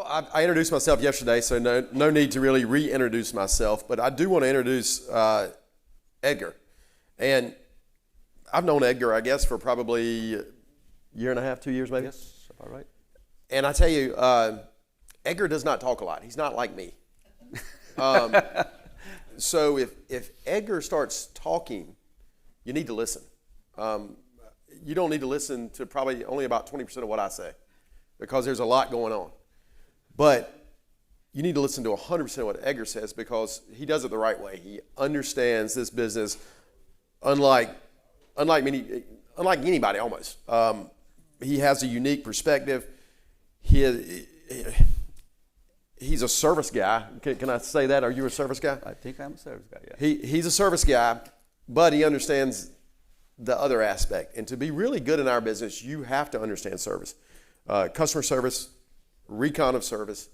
I introduced myself yesterday, so no need to really reintroduce myself, but I do want to introduce Edgar. And I've known Edgar, I guess, for probably a year and a half, 2 years maybe. Yes, all right. And I tell you, Edgar does not talk a lot. He's not like me. So if Edgar starts talking, you need to listen. You don't need to listen to probably only about 20% of what I say because there's a lot going on. But you need to listen to 100% of what Edgar says because he does it the right way. He understands this business unlike anybody almost. He has a unique perspective. He's a service guy. Can I say that? Are you a service guy? I think I'm a service guy, yeah. He's a service guy, but he understands the other aspect. And to be really good in our business, you have to understand service. Customer service, recon of service,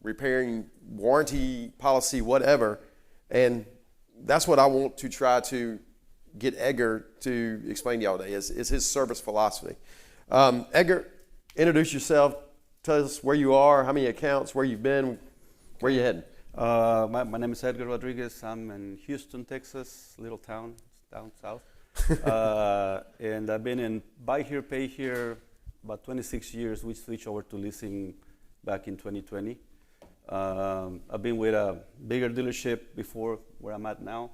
repairing, warranty, policy, whatever. And that's what I want to try to get Edgar to explain to y'all today is his service philosophy. Edgar, introduce yourself. Tell us where you are, how many accounts, where you've been, where you heading. My name is Edgar Rodriguez. I'm in Houston, Texas, little town down south. And I've been buy here, pay here about 26 years. We switched over to leasing back in 2020. I've been with a bigger dealership before where I'm at now.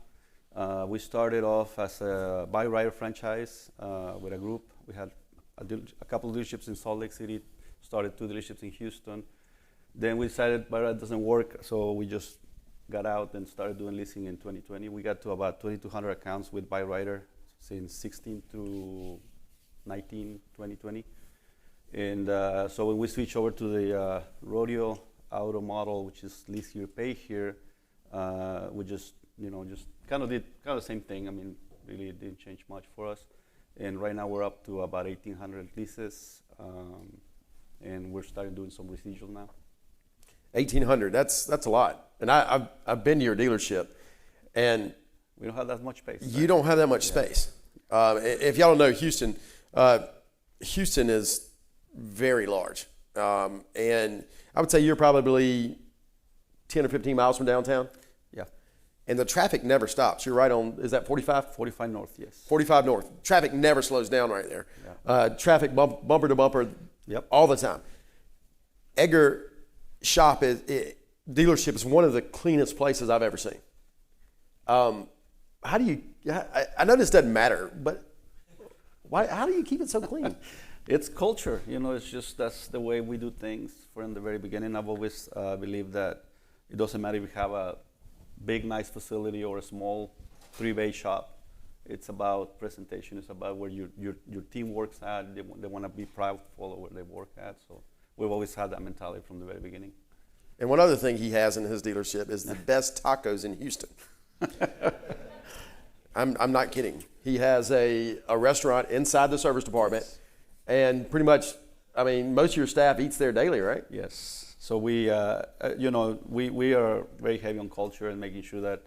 We started off as a buy rider franchise with a group. We had a couple of dealerships in Salt Lake City, started 2 dealerships in Houston. Then we decided buy rider doesn't work, so we just got out and started doing leasing in 2020. We got to about 2,200 accounts with buy rider since 16 to 19, 2020. And so when we switched over to the rodeo auto model, which is lease here, pay here, we just kind of did the same thing. I mean, really it didn't change much for us. And right now we're up to about 1,800 leases, and we're starting doing some residual now. 1,800, that's a lot. And I've been to your dealership, and we don't have that much space. You don't have that much space. If y'all don't know Houston, Houston is very large. And I would say you're probably 10 or 15 miles from downtown. Yeah. And the traffic never stops. You're right on, is that 45? 45 north, yes. 45 north. Traffic never slows down right there. Yeah. Traffic bumper to bumper all the time. Edgar shop dealership is one of the cleanest places I've ever seen. How do you, I know this doesn't matter, but how do you keep it so clean? It's culture, it's just that's the way we do things from the very beginning. I've always believed that it doesn't matter if you have a big, nice facility or a small 3-bay shop. It's about presentation. It's about where your team works at. They want to be proud of where they work at. So we've always had that mentality from the very beginning. And one other thing he has in his dealership is the best tacos in Houston. I'm not kidding. He has a restaurant inside the service department, and pretty much, I mean, most of your staff eats there daily, right? Yes. So we are very heavy on culture and making sure that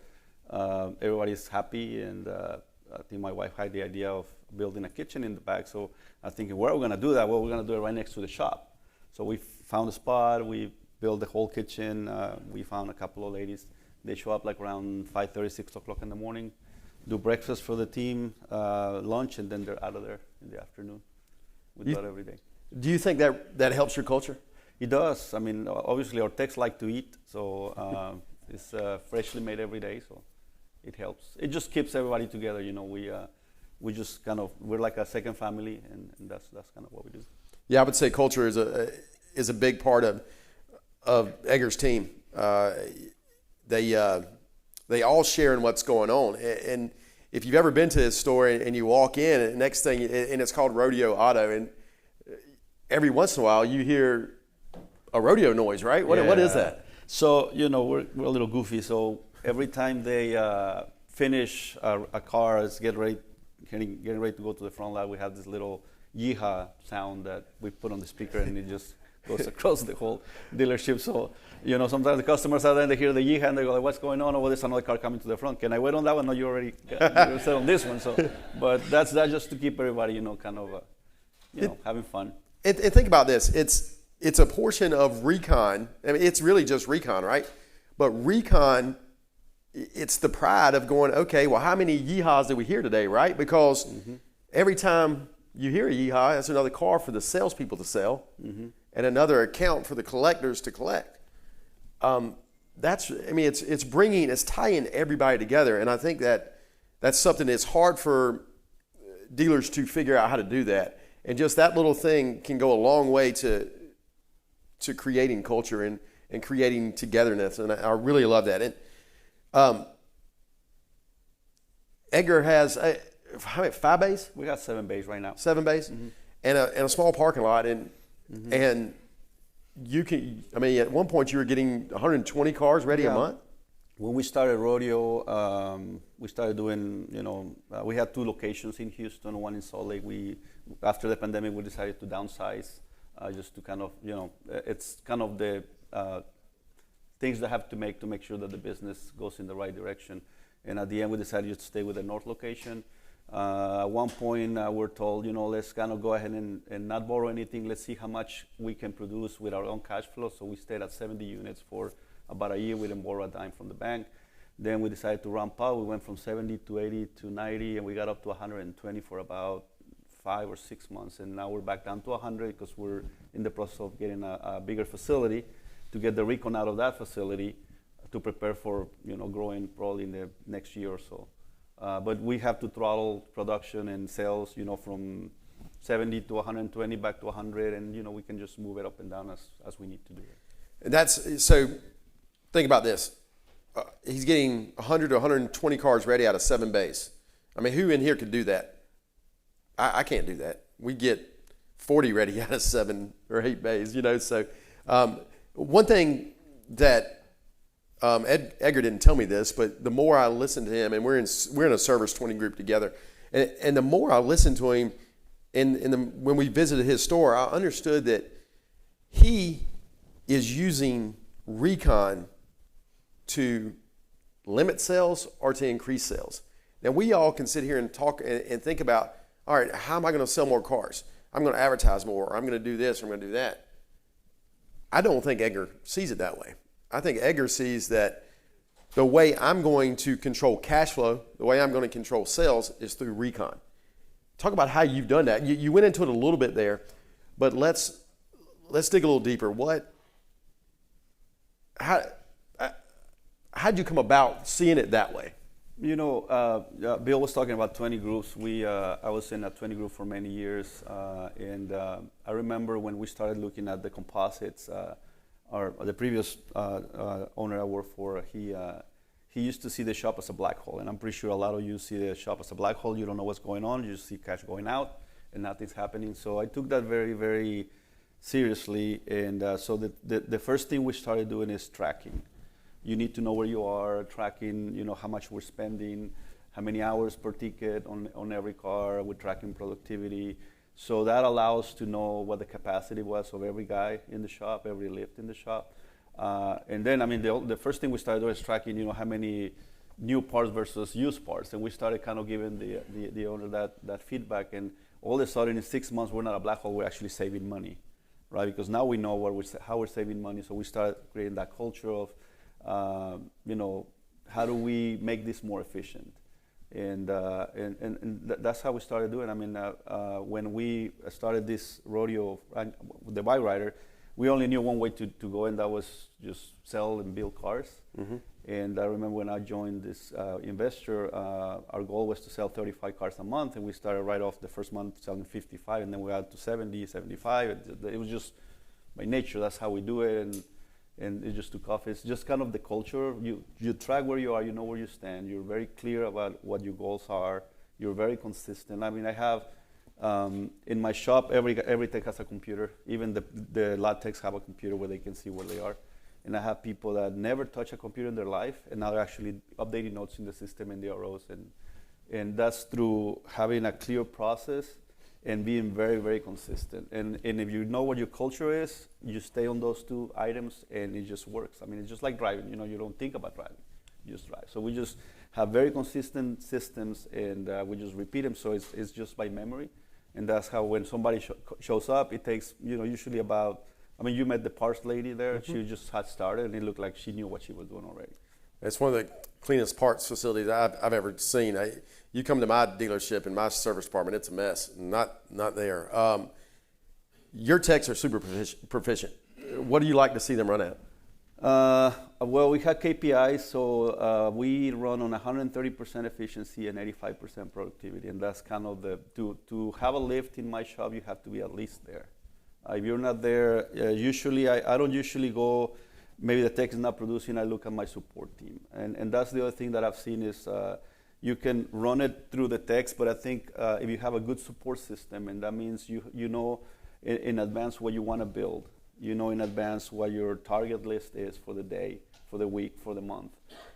everybody's happy. And I think my wife had the idea of building a kitchen in the back. So I think, where are we going to do that? Well, we're going to do it right next to the shop. So we found a spot. We built the whole kitchen. We found a couple of ladies. They show up like around 5:30, 6 o'clock in the morning, do breakfast for the team, lunch, and then they're out of there in the afternoon. We do that every day. Do you think that helps your culture? It does. I mean, obviously our techs like to eat, so it's freshly made every day, so it helps. It just keeps everybody together. We just we're like a second family, and that's kind of what we do. Yeah, I would say culture is a big part of Edgar's team. They all share in what's going on. And if you've ever been to his store and you walk in, and next thing, and it's called Rodeo Auto, and every once in a while you hear a rodeo noise, right? What is that? So, we're a little goofy. So every time they finish a car, is getting ready to go to the front lot, we have this little yeehaw sound that we put on the speaker, and it just goes across the whole dealership. So, sometimes the customers are there, they hear the yeehaw, and they go, what's going on? Oh, there's another car coming to the front. Can I wait on that one? No, you already set on this one. So, but that's just to keep everybody, having fun. And think about this. it's a portion of recon. I mean, it's really just recon, right? But recon, it's the pride of going, okay, well, how many yeehaws did we hear today, right? Because every time you hear a yeehaw, that's another car for the salespeople to sell and another account for the collectors to collect. It's tying everybody together. And I think that's something that's hard for dealers to figure out how to do that. And just that little thing can go a long way to creating culture and creating togetherness. And I really love that. And Edgar has how many, 5 bays? We got 7 bays right now. 7 bays, and a small parking lot. And you can. I mean, at one point you were getting 120 cars ready a month. When we started rodeo, we started doing. We had 2 locations in Houston, 1 in Salt Lake. After the pandemic, we decided to downsize, just to kind of, it's kind of the things that have to make sure that the business goes in the right direction. And at the end, we decided to stay with the north location. At one point, we're told, let's kind of go ahead and not borrow anything. Let's see how much we can produce with our own cash flow. So we stayed at 70 units for about a year. We didn't borrow a dime from the bank. Then we decided to ramp up. We went from 70 to 80 to 90, and we got up to 120 for about 5 or 6 months. And now we're back down to 100 because we're in the process of getting a bigger facility to get the recon out of that facility to prepare for, growing probably in the next year or so. But we have to throttle production and sales, from 70 to 120 back to 100, and we can just move it up and down as we need to do it. And that's so. Think about this: he's getting 100 to 120 cars ready out of 7 bays. I mean, who in here could do that? I can't do that. We get 40 ready out of 7 or 8 bays. So one thing that Edgar didn't tell me this, but the more I listened to him, and we're in a Servers 20 group together, and the more I listened to him, when we visited his store, I understood that he is using recon to limit sales or to increase sales. Now we all can sit here and talk and think about, all right, how am I going to sell more cars? I'm going to advertise more, or I'm going to do this, or I'm going to do that. I don't think Edgar sees it that way. I think Edgar sees that the way I'm going to control cash flow, the way I'm going to control sales is through recon. Talk about how you've done that. You went into it a little bit there, but let's dig a little deeper. How'd you come about seeing it that way? Bill was talking about 20 groups. I was in a 20 group for many years, and I remember when we started looking at the composites. The previous owner I worked for, he used to see the shop as a black hole, and I'm pretty sure a lot of you see the shop as a black hole. You don't know what's going on. You just see cash going out, and nothing's happening. So I took that very, very seriously, and so the first thing we started doing is tracking. You need to know where you are, tracking, how much we're spending, how many hours per ticket on every car. We're tracking productivity. So that allows us to know what the capacity was of every guy in the shop, every lift in the shop. And then, the first thing we started doing is tracking, how many new parts versus used parts. And we started kind of giving the owner that feedback. And all of a sudden, in 6 months, we're not a black hole, we're actually saving money, right? Because now we know how we're saving money. So we started creating that culture of, how do we make this more efficient? And that's how we started doing. When we started this rodeo, the bike rider, we only knew one way to go, and that was just sell and build cars. Mm-hmm. And I remember when I joined this investor, our goal was to sell 35 cars a month, and we started right off the first month selling 55, and then we got to 70, 75. It was just by nature, that's how we do it. And it just took off. It's just kind of the culture. You track where you are, you know where you stand. You're very clear about what your goals are. You're very consistent. I have in my shop, every tech has a computer. Even the lot techs have a computer where they can see where they are. And I have people that never touch a computer in their life, and now they're actually updating notes in the system and the ROs. And that's through having a clear process and being very, very consistent. And if you know what your culture is, you stay on those 2 items, and it just works. It's just like driving. You don't think about driving, you just drive. So we just have very consistent systems, and we just repeat them. So it's just by memory, and that's how when somebody shows up, it takes usually about I mean, you met the parts lady there. She just had started, and it looked like she knew what she was doing already. It's one of the cleanest parts facilities I've ever seen. You come to my dealership in my service department, it's a mess. Not there. Your techs are super proficient. What do you like to see them run at? Well, we had KPIs, so we run on 130% efficiency and 85% productivity, and that's kind of to have a lift in my shop, you have to be at least there. If you're not there, usually I don't usually go. Maybe the tech is not producing. I look at my support team, and that's the other thing that I've seen is you can run it through the techs, but I think if you have a good support system, and that means you know in advance what you want to build. You know in advance what your target list is for the day, for the week, for the month.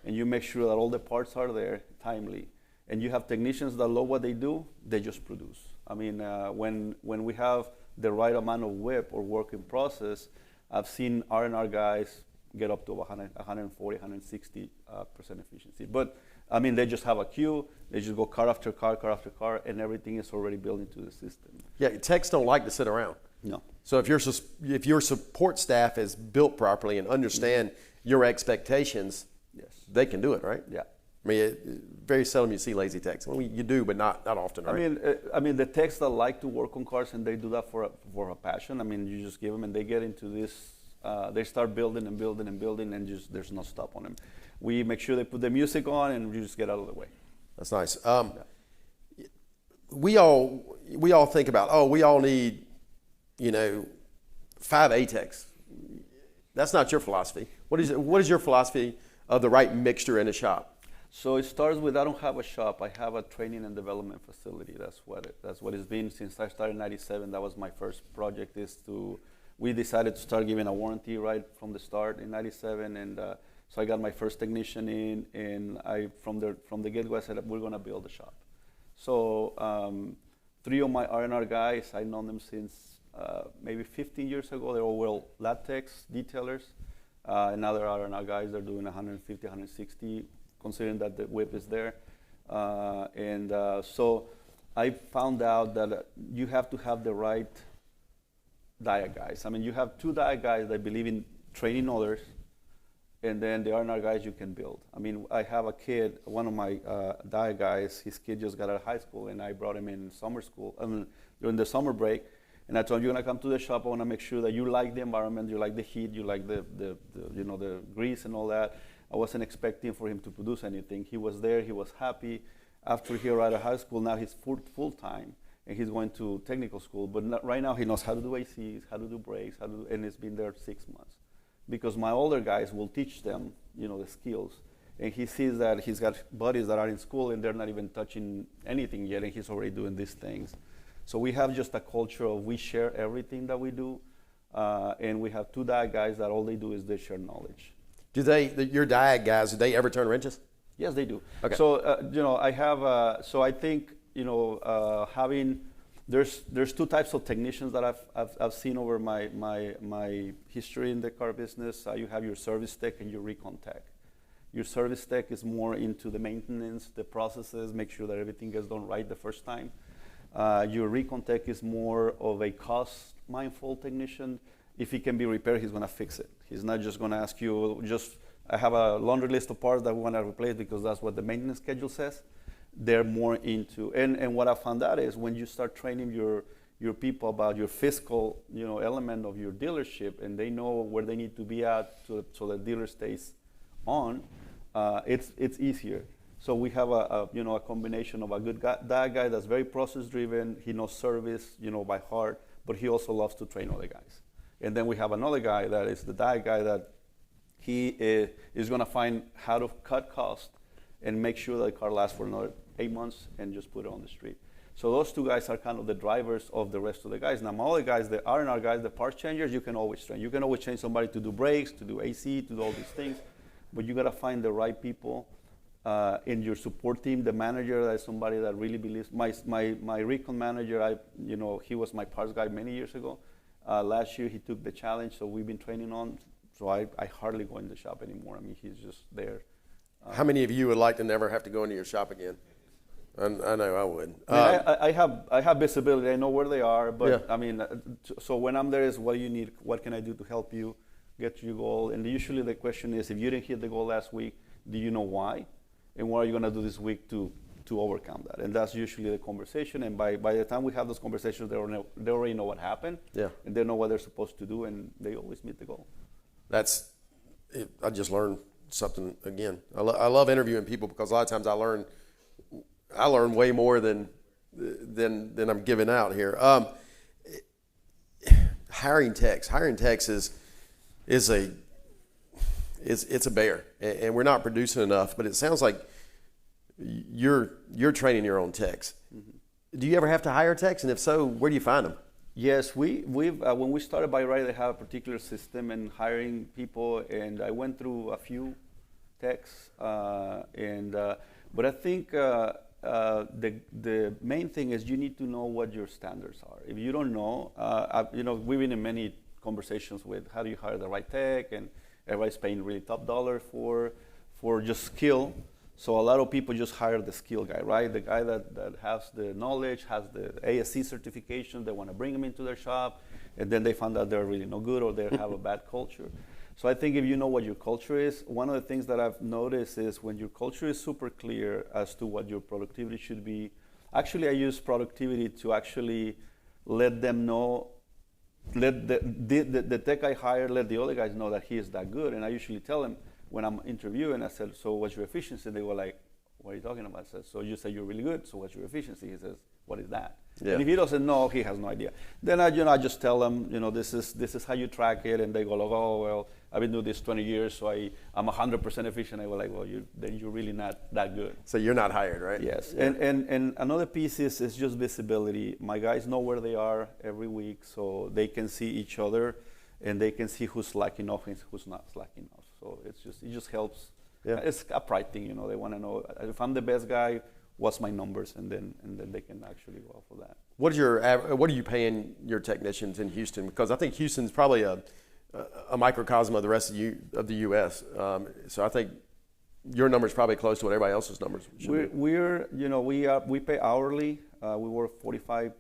And you make sure that all the parts are there timely. And you have technicians that love what they do, they just produce. I mean, when we have the right amount of WIP or work in process, I've seen R&R guys get up to 140, 160% efficiency. But I mean, they just have a queue, they just go car after car, car after car, and everything is already built into the system. Yeah, techs don't like to sit around. No. So if your support staff is built properly and understand your expectations, Yes. they can do it, right? Yeah. I mean, very seldom you see lazy techs. Well, you do, but not often, right? I mean, the techs that like to work on cars and they do that for a passion. I mean, you just give them and they get into this. They start building and building and building, and just there's no stop on them. We make sure they put the music on, and we just get out of the way. That's nice. We all think about, we all need, 5 ATECs. That's not your philosophy. What is your philosophy of the right mixture in a shop? So it starts with I don't have a shop. I have a training and development facility. That's what it's been since I started in '97. That was my first project. We decided to start giving a warranty right from the start in '97, and so I got my first technician in, and from the get-go I said we're gonna build a shop. So 3 of my R&R guys, I've known them since maybe 15 years ago. They were lab techs, detailers. And now they're R&R guys. They're doing 150, 160, considering that the whip is there. So I found out that you have to have the right dia guys. I mean, you have 2 dia guys that believe in training others, and then the R&R guys you can build. I mean, I have a kid, one of my dia guys, his kid just got out of high school, and I brought him in summer school, during the summer break, and I told him, you're gonna come to the shop, I wanna make sure that you like the environment, you like the heat, you like the grease and all that. I wasn't expecting for him to produce anything. He was there, he was happy. After he arrived at high school, now he's full-time, and he's going to technical school, but right now he knows how to do ACs, how to do brakes, and it's been there 6 months. Because my older guys will teach them, the skills. And he sees that he's got buddies that are in school and they're not even touching anything yet, and he's already doing these things. So we have just a culture of we share everything that we do, and we have 2 dia guys that all they do is they share knowledge. Do your dia guys, do they ever turn wrenches? Yes, they do. Okay. So I have. So I think having there's 2 types of technicians that I've seen over my history in the car business. You have your service tech and your recon tech. Your service tech is more into the maintenance, the processes, make sure that everything gets done right the first time. Your recon tech is more of a cost-mindful technician. If it can be repaired, he's going to fix it. He's not just going to ask you, I have a laundry list of parts that we want to replace because that's what the maintenance schedule says. They're more into, and what I found out is when you start training your people about your fiscal, element of your dealership, and they know where they need to be at so the dealer stays on, it's easier. So we have a combination of a good dia guy that's very process driven. He knows service, by heart, but he also loves to train other guys. And then we have another guy that is the dia guy that he is going to find how to cut cost and make sure that the car lasts for another 8 months and just put it on the street. So those 2 guys are kind of the drivers of the rest of the guys. Now my other guys, the R&R guys, the parts changers, you can always train. You can always train somebody to do brakes, to do AC, to do all these things, but you got to find the right people in your support team. The manager, that is somebody that really believes. My recon manager, he was my parts guy many years ago. Last year he took the challenge, so we've been training on. So I hardly go in the shop anymore. I mean, he's just there. How many of you would like to never have to go into your shop again? I know I would. I have visibility. I know where they are, but Yeah. I mean, so when I'm there is what do you need? What can I do to help you get to your goal? And usually the question is, if you didn't hit the goal last week, do you know why? And what are you going to do this week to overcome that? And that's usually the conversation. And by the time we have those conversations, they already know what happened. Yeah. And they know what they're supposed to do, and they always meet the goal. I just learned something again. I love interviewing people because a lot of times I learn way more than I'm giving out here. Hiring techs is a bear, and we're not producing enough. But it sounds like you're training your own techs. Mm-hmm. Do you ever have to hire techs, and if so, where do you find them? Yes, we've when we started By Right, they have a particular system in hiring people, and I went through a few techs, but I think the main thing is you need to know what your standards are. If you don't know, we've been in many conversations with how do you hire the right tech, and everybody's paying really top dollar for just skill. So a lot of people just hire the skill guy, right? The guy that has the knowledge, has the ASC certification. They want to bring him into their shop, and then they find out they're really no good or they have a bad culture. So I think if you know what your culture is, one of the things that I've noticed is when your culture is super clear as to what your productivity should be. Actually, I use productivity to actually let them know, let the tech I hire, let the other guys know that he is that good. And I usually tell them, when I'm interviewing, I said, so what's your efficiency? They were like, what are you talking about? I said, so you say you're really good, so what's your efficiency? He says, what is that? Yeah. And if he doesn't know, he has no idea. Then I just tell them, this is how you track it. And they go like, oh, well, I've been doing this 20 years, so I'm 100% efficient. I go like, well, then you're really not that good. So you're not hired, right? Yes. Yeah. And another piece is just visibility. My guys know where they are every week, so they can see each other, and they can see who's slacking off and who's not slacking off. So it just helps. Yeah. It's a pride thing, They want to know if I'm the best guy, what's my numbers, and then they can actually go off of that. What are you paying your technicians in Houston? Because I think Houston's probably a microcosm of the rest of the U.S. So I think your number is probably close to what everybody else's numbers should be. We pay hourly. We work 45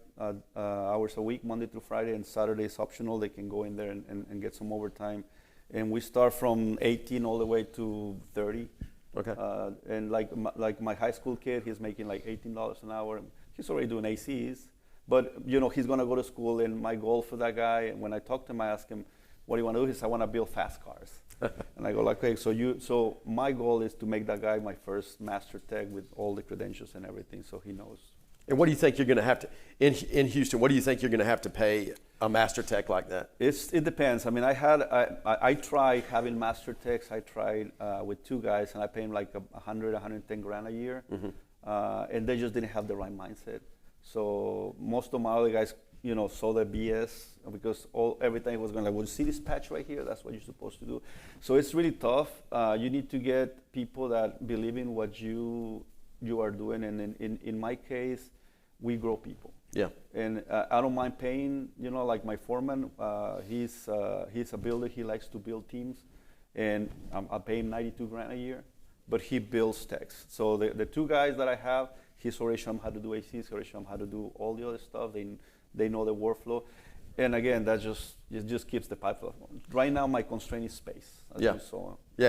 hours a week, Monday through Friday, and Saturday is optional. They can go in there and get some overtime. And we start from 18 all the way to 30. Okay. And like my high school kid, he's making like $18 an hour. He's already doing ACs, but he's gonna go to school. And my goal for that guy, and when I talk to him, I ask him, "What do you want to do?" He says, "I want to build fast cars." And I go like, "Okay, so my goal is to make that guy my first master tech with all the credentials and everything, so he knows." And what do you think you're going to have to in Houston? What do you think you're going to have to pay a master tech like that? It depends. I mean, I tried having master techs. I tried with two guys, and I paid them like $110,000 a year, mm-hmm. And they just didn't have the right mindset. So most of my other guys, saw the BS because every time it was going like, well, you see this patch right here? That's what you're supposed to do. So it's really tough. You need to get people that believe in what you are doing, and in my case, we grow people. Yeah. And I don't mind paying, like my foreman, he's a builder. He likes to build teams, and I pay him $92,000 a year, but he builds techs. So the two guys that I have, he's already shown them how to do ACs, he's already shown them how to do all the other stuff. They know the workflow. And again, it just keeps the pipeline. Right now, my constraint is space. Yeah.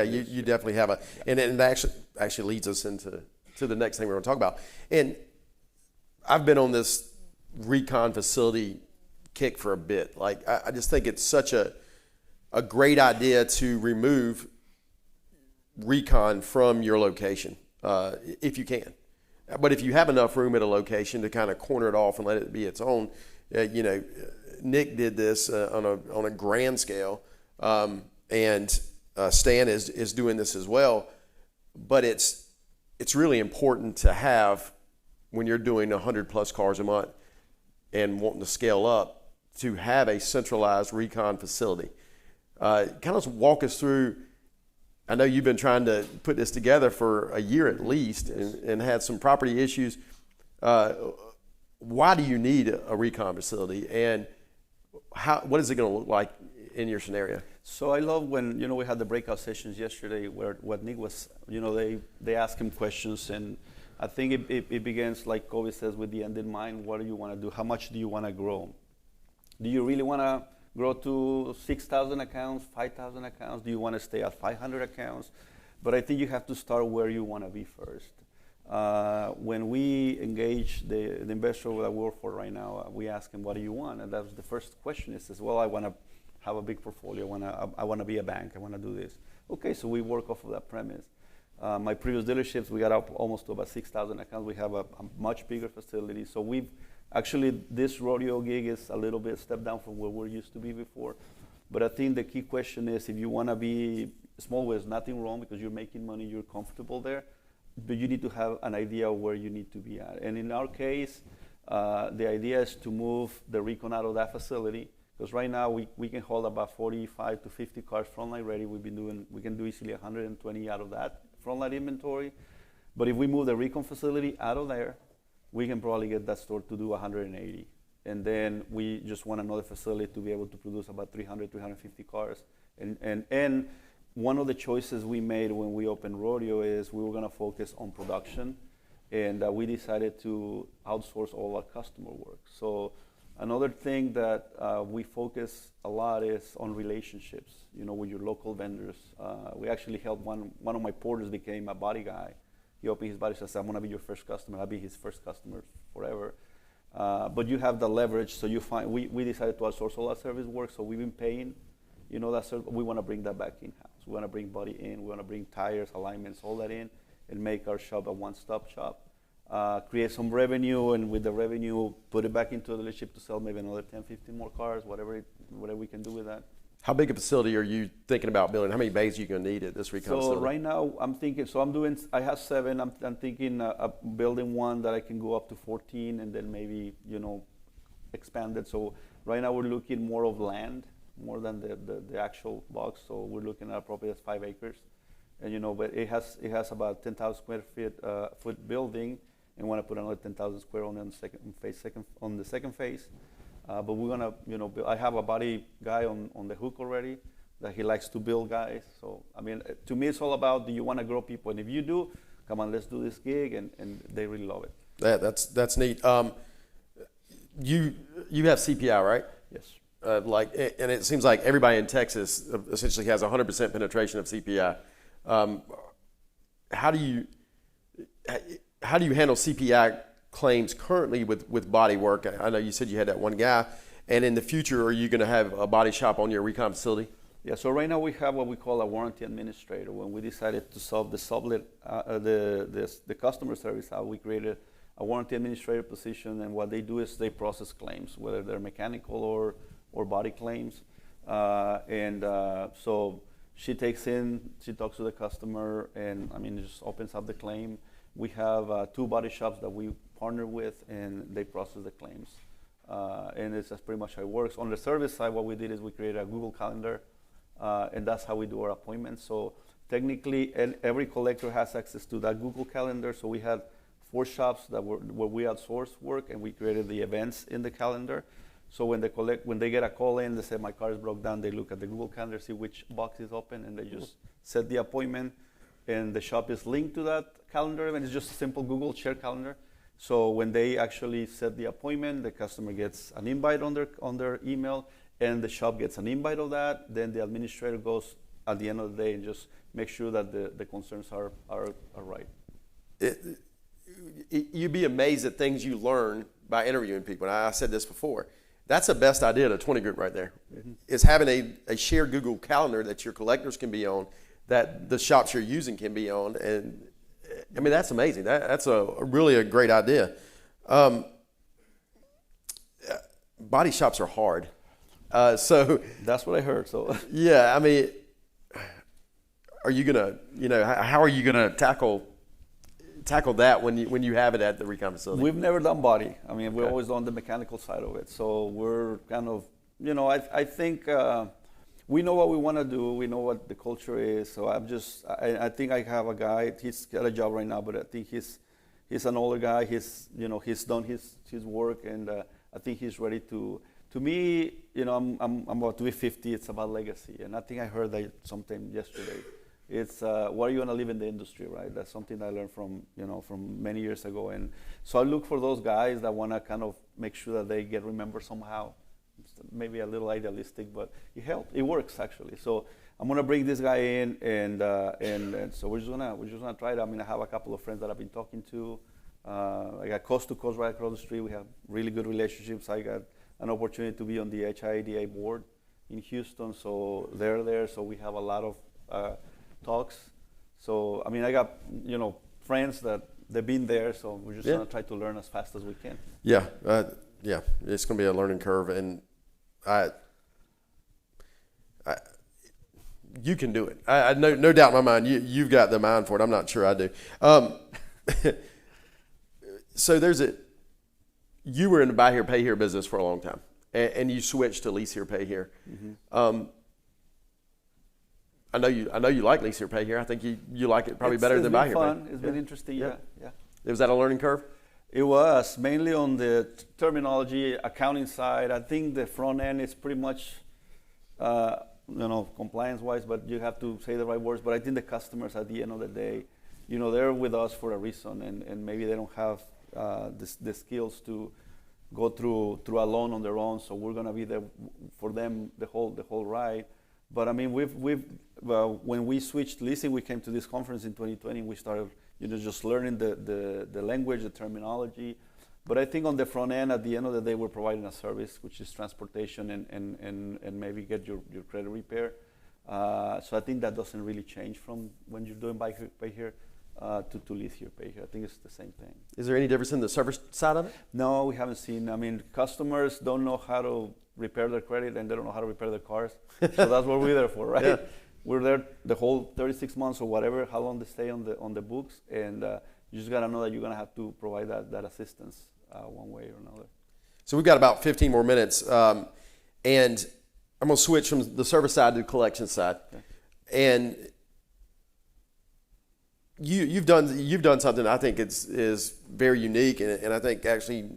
You definitely have and it actually leads us into the next thing we're going to talk about. And I've been on this recon facility kick for a bit. Like, I just think it's such a great idea to remove recon from your location, if you can. But if you have enough room at a location to kind of corner it off and let it be its own, Nick did this on a grand scale, and Stan is doing this as well. But it's really important to have, when you're doing 100 plus cars a month and wanting to scale up, to have a centralized recon facility. Kind of walk us through. I know you've been trying to put this together for a year at least, yes. and had some property issues. Why do you need a recon facility, and what is it going to look like in your scenario? So I love when we had the breakout sessions yesterday where what Nick was, they ask him questions, and I think it begins, like Kobe says, with the end in mind. What do you want to do? How much do you want to grow? Do you really want to grow to 6,000 accounts, 5,000 accounts? Do you want to stay at 500 accounts? But I think you have to start where you want to be first. When we engage the investor that I work for right now, we ask him, what do you want? And that's the first question. He says, well, I want to have a big portfolio. I want to be a bank. I want to do this. Okay, so we work off of that premise. My previous dealerships, we got up almost to about 6,000 accounts. We have a much bigger facility. So we've actually, this rodeo gig is a little bit step down from where we used to be before. But I think the key question is, if you want to be small, there's nothing wrong because you're making money, you're comfortable there. But you need to have an idea of where you need to be at. And in our case, the idea is to move the recon out of that facility. Because right now we can hold about 45 to 50 cars frontline ready. We can do easily 120 out of that frontline inventory. But if we move the recon facility out of there, we can probably get that store to do 180. And then we just want another facility to be able to produce about 300, 350 cars. And one of the choices we made when we opened Rodeo is we were going to focus on production. And we decided to outsource all our customer work. So another thing that we focus a lot is on relationships, with your local vendors. We actually helped one of my porters became a body guy. He opened his body shop and said, I'm going to be your first customer. I'll be his first customer forever. But you have the leverage, so we decided to outsource all our service work, so we've been paying, that service. We want to bring that back in-house. We want to bring body in. We want to bring tires, alignments, all that in, and make our shop a one-stop shop. Create some revenue, and with the revenue, put it back into the dealership to sell maybe another 10, 15 more cars, whatever we can do with that. How big a facility are you thinking about building? How many bays are you going to need at this recon facility? So right now, I'm thinking, I have 7. I'm thinking building one that I can go up to 14 and then maybe, expand it. So right now we're looking more of land, more than the actual box. So we're looking at a property that's 5 acres. And, but it has about 10,000 square foot building, and want to put another 10,000 square on the second phase. But we're gonna, I have a body guy on the hook already that he likes to build guys. So I mean, to me, it's all about, do you want to grow people? And if you do, come on, let's do this gig, and they really love it. That's neat. You have CPI, right? Yes. And it seems like everybody in Texas essentially has 100% penetration of CPI. How do you handle CPI claims currently with body work? I know you said you had that one guy, and in the future, are you going to have a body shop on your recon facility? Yeah, so right now we have what we call a warranty administrator. When we decided to solve the customer service out, we created a warranty administrator position, and what they do is they process claims, whether they're mechanical or body claims. So she talks to the customer, and it just opens up the claim. We have 2 body shops that we partner with, and they process the claims. And that's pretty much how it works. On the service side, what we did is we created a Google Calendar, and that's how we do our appointments. So technically, every collector has access to that Google Calendar. So we had 4 shops where we outsource work, and we created the events in the calendar. So when they get a call in, they say, my car is broke down, they look at the Google Calendar, see which box is open, and they just set the appointment. And the shop is linked to that calendar, and it's just a simple Google share calendar. So when they actually set the appointment, the customer gets an invite on their email, and the shop gets an invite of that. Then the administrator goes at the end of the day and just make sure that the concerns are right. You'd be amazed at things you learn by interviewing people. And I said this before. That's the best idea of the 20 group right there, is having a shared Google Calendar that your collectors can be on, that the shops you're using can be on. And that's amazing. That's really a great idea. Body shops are hard. So that's what I heard. So yeah, are you gonna, how are you gonna tackle that when you have it at the recon facility? We've never done body. We're always on the mechanical side of it. So we're kind of, I think. We know what we want to do. We know what the culture is. So I think I have a guy. He's got a job right now, but I think he's an older guy. He's done his work, and I think he's ready to. To me, I'm about to be 50. It's about legacy, and I think I heard that sometime yesterday. It's what are you going to live in the industry, right? That's something I learned from from many years ago, and so I look for those guys that want to kind of make sure that they get remembered somehow. It's maybe a little idealistic, but it works actually. So I'm gonna bring this guy in, and so we're just gonna try it. I mean, I have a couple of friends that I've been talking to. I got coast to coast right across the street. We have really good relationships. I got an opportunity to be on the HIDA board in Houston, so they're there. So we have a lot of talks. So I mean, I got friends that they've been there. So we're just gonna try to learn as fast as we can. Yeah, yeah. It's gonna be a learning curve, and you can do it. I no doubt in my mind. You've got the mind for it. I'm not sure I do. So you were in the buy here, pay here business for a long time, and you switched to lease here, pay here. Mm-hmm. I know you like lease here, pay here. I think you like it probably better than buy here, pay. It's been interesting. Yeah. Was that a learning curve? It was mainly on the terminology, accounting side. I think the front end is pretty much, compliance-wise, but you have to say the right words. But I think the customers, at the end of the day, they're with us for a reason, and maybe they don't have the skills to go through a loan on their own. So we're gonna be there for them the whole ride. But I mean, when we switched leasing, we came to this conference in 2020. We started, just learning the language, the terminology. But I think on the front end, at the end of the day, we're providing a service, which is transportation and maybe get your credit repair. So I think that doesn't really change from when you're doing buy here, pay here to lease here, pay here. I think it's the same thing. Is there any difference in the service side of it? No, we haven't seen. I mean, customers don't know how to repair their credit, and they don't know how to repair their cars. So that's what we're there for, right? Yeah. We're there the whole 36 months or whatever, how long they stay on the books, and you just gotta know that you're gonna have to provide that assistance one way or another. So we've got about 15 more minutes, and I'm gonna switch from the service side to the collection side. Okay. And you've done something I think is very unique, and I think actually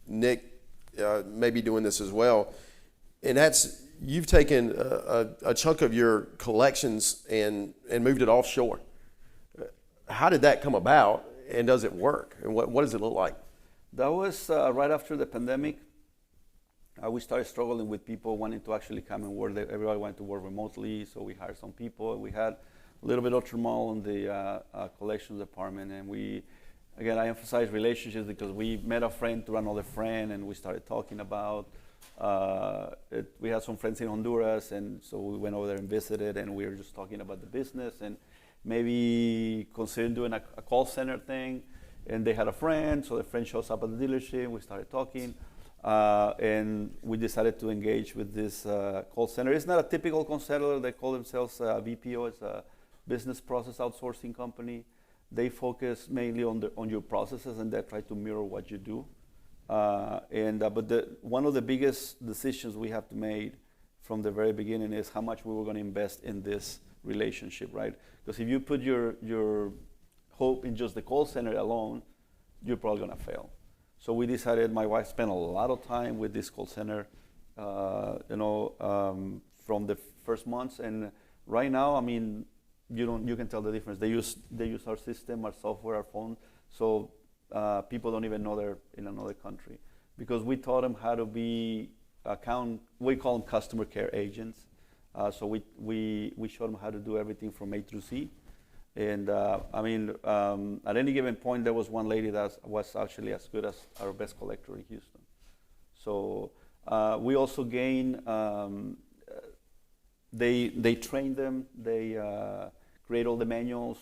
Nick may be doing this as well, and that's you've taken a chunk of your collections and moved it offshore. How did that come about, and does it work, and what does it look like? That was right after the pandemic. We started struggling with people wanting to actually come and work. Everybody wanted to work remotely, so we hired some people. We had a little bit of turmoil in the collections department, and I emphasize relationships because we met a friend through another friend, and we started talking about we had some friends in Honduras, and so we went over there and visited, and we were just talking about the business and maybe considering doing a call center thing. And they had a friend, so the friend shows up at the dealership. We started talking, and we decided to engage with this call center. It's not a typical call center. They call themselves BPO. It's a business process outsourcing company. They focus mainly on your processes, and they try to mirror what you do. But one of the biggest decisions we have to make from the very beginning is how much we were going to invest in this relationship, right? Because if you put your hope in just the call center alone, you're probably going to fail. So we decided, my wife spent a lot of time with this call center, from the first months, and right now, I mean, you can tell the difference. They use our system, our software, our phone, so people don't even know they're in another country, because we taught them how to be we call them customer care agents. So we showed them how to do everything from A through Z. And at any given point, there was one lady that was actually as good as our best collector in Houston. So we also gain, they train them, they create all the manuals,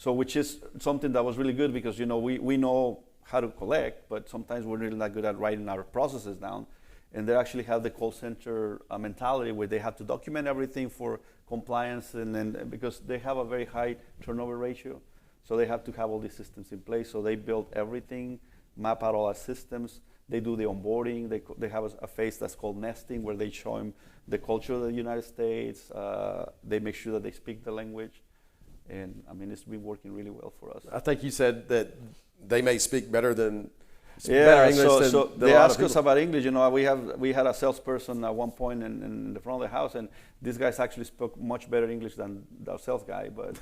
which is something that was really good, because we know how to collect, but sometimes we're really not good at writing our processes down. And they actually have the call center mentality where they have to document everything for compliance, and then because they have a very high turnover ratio, so they have to have all these systems in place. So they build everything, map out all our systems. They do the onboarding. They have a phase that's called nesting, where they show them the culture of the United States. They make sure that they speak the language, and I mean, it's been working really well for us. I think you said that they may speak better than Yeah, better English so than they a lot of ask us people. about English. We had a salesperson at one point in the front of the house, and these guys actually spoke much better English than the sales guy. But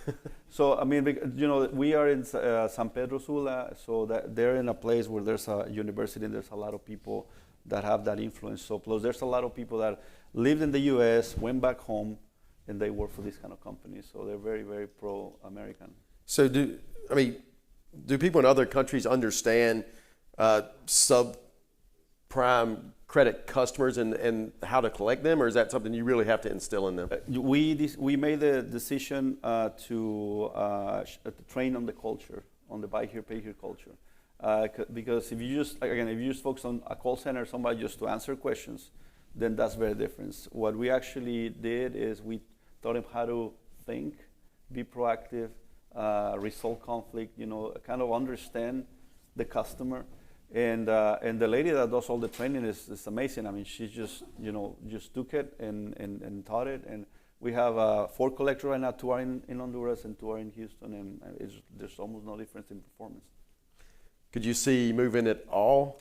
so I mean, we are in San Pedro Sula, so that they're in a place where there's a university and there's a lot of people that have that influence. So plus there's a lot of people that lived in the U.S., went back home, and they work for these kind of companies. So they're very, very pro-American. So do people in other countries understand subprime credit customers and how to collect them, or is that something you really have to instill in them? We made the decision to train on the culture, on the buy here, pay here culture, because if you just focus on a call center, somebody just to answer questions, then that's very different. What we actually did is we taught them how to think, be proactive, resolve conflict, kind of understand the customer. And the lady that does all the training is amazing. I mean, she just took it and taught it. And we have 4 collectors right now. 2 are in Honduras and 2 are in Houston, and there's almost no difference in performance. Could you see moving it all